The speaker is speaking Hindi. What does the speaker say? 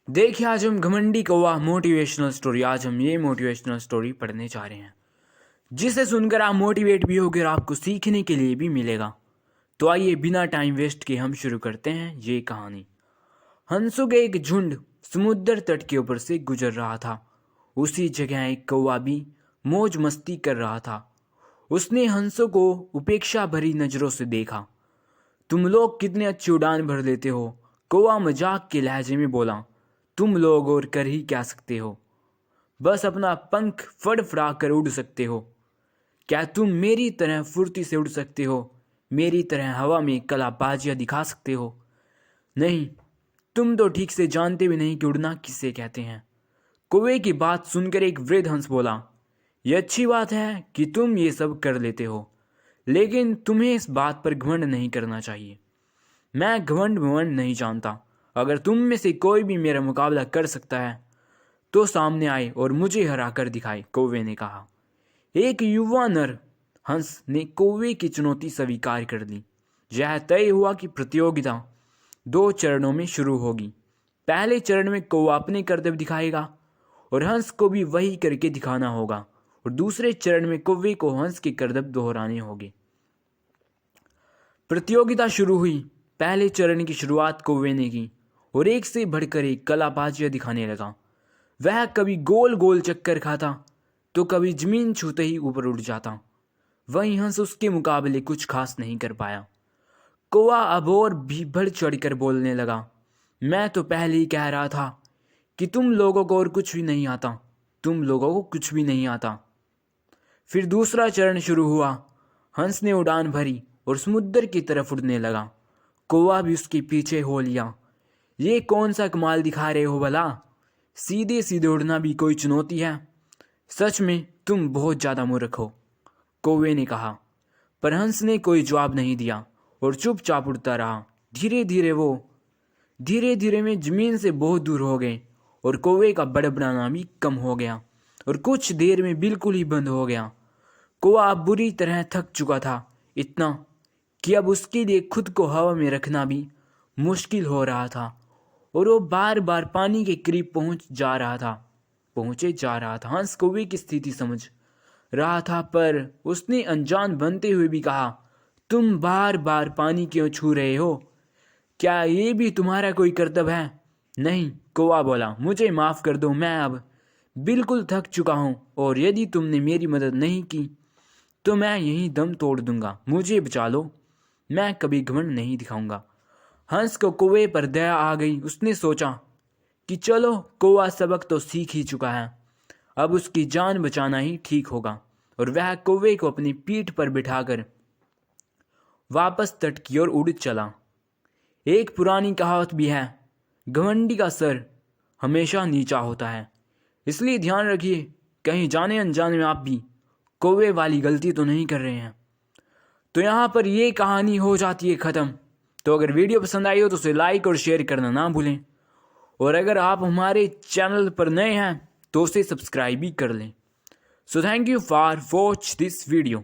देखिए आज हम घमंडी कौवा मोटिवेशनल स्टोरी आज हम ये मोटिवेशनल स्टोरी पढ़ने जा रहे हैं जिसे सुनकर आप मोटिवेट भी होगे और आपको सीखने के लिए भी मिलेगा। तो आइए बिना टाइम वेस्ट किए हम शुरू करते हैं ये कहानी। हंसों के एक झुंड समुद्र तट के ऊपर से गुजर रहा था। उसी जगह एक कौवा भी मौज मस्ती कर रहा था। उसने हंसों को उपेक्षा भरी नजरों से देखा। तुम लोग कितने अच्छी उड़ान भर लेते हो, कौवा मजाक के लहजे में बोला। तुम लोग और कर ही क्या सकते हो, बस अपना पंख फड़फड़ा कर उड़ सकते हो। क्या तुम मेरी तरह फुर्ती से उड़ सकते हो, मेरी तरह हवा में कलाबाजियाँ दिखा सकते हो? नहीं, तुम तो ठीक से जानते भी नहीं कि उड़ना किसे कहते हैं। कौवे की बात सुनकर एक वृद्ध हंस बोला, यह अच्छी बात है कि तुम ये सब कर लेते हो, लेकिन तुम्हें इस बात पर घमंड नहीं करना चाहिए। मैं घमंड वमंड नहीं जानता। अगर तुम में से कोई भी मेरा मुकाबला कर सकता है तो सामने आए और मुझे हरा कर दिखाए, कौवे ने कहा। एक युवा नर हंस ने कौवे की चुनौती स्वीकार कर ली। यह तय हुआ कि प्रतियोगिता 2 चरणों में शुरू होगी। पहले चरण में कौवा अपने कर्तव्य दिखाएगा और हंस को भी वही करके दिखाना होगा, और दूसरे चरण में कौवे को हंस के कर्तव्य दोहराने होंगे। प्रतियोगिता शुरू हुई। पहले चरण की शुरुआत कौवे ने की और एक से बढ़कर एक कलाबाजियाँ दिखाने लगा। वह कभी गोल गोल चक्कर खाता तो कभी जमीन छूते ही ऊपर उड़ जाता। वहीं हंस उसके मुकाबले कुछ खास नहीं कर पाया। कौवा अब और भी बढ़ चढ़कर बोलने लगा, मैं तो पहले ही कह रहा था कि तुम लोगों को और कुछ भी नहीं आता, तुम लोगों को कुछ भी नहीं आता। फिर दूसरा चरण शुरू हुआ। हंस ने उड़ान भरी और समुद्र की तरफ उड़ने लगा। कौवा भी उसके पीछे हो लिया। ये कौन सा कमाल दिखा रहे हो भला? सीधे सीधे उड़ना भी कोई चुनौती है? सच में तुम बहुत ज़्यादा मूर्ख हो, कौवे ने कहा। पर हंस ने कोई जवाब नहीं दिया और चुपचाप उड़ता रहा। धीरे धीरे में जमीन से बहुत दूर हो गए और कौवे का बड़बड़ाना भी कम हो गया और कुछ देर में बिल्कुल ही बंद हो गया। कौवा अब बुरी तरह थक चुका था, इतना कि अब उसके लिए खुद को हवा में रखना भी मुश्किल हो रहा था और वो बार बार पानी के करीब पहुंचे जा रहा था। हंस कौवे की स्थिति समझ रहा था, पर उसने अनजान बनते हुए भी कहा, तुम बार बार पानी क्यों छू रहे हो? क्या ये भी तुम्हारा कोई कर्तव्य है? नहीं, कौवा बोला, मुझे माफ़ कर दो, मैं अब बिल्कुल थक चुका हूँ और यदि तुमने मेरी मदद नहीं की तो मैं यहीं दम तोड़ दूंगा। मुझे बचा लो, मैं कभी घमंड नहीं दिखाऊंगा। हंस को कौवे पर दया आ गई। उसने सोचा कि चलो, कौवा सबक तो सीख ही चुका है, अब उसकी जान बचाना ही ठीक होगा। और वह कौवे को अपनी पीठ पर बिठाकर वापस तट की ओर उड़ चला। एक पुरानी कहावत भी है, घमंडी का सर हमेशा नीचा होता है। इसलिए ध्यान रखिए, कहीं जाने अनजाने में आप भी कौवे वाली गलती तो नहीं कर रहे हैं। तो यहाँ पर ये कहानी हो जाती है ख़त्म। तो अगर वीडियो पसंद आई हो तो उसे लाइक और शेयर करना ना भूलें, और अगर आप हमारे चैनल पर नए हैं तो उसे सब्सक्राइब भी कर लें। So thank you for watch this video.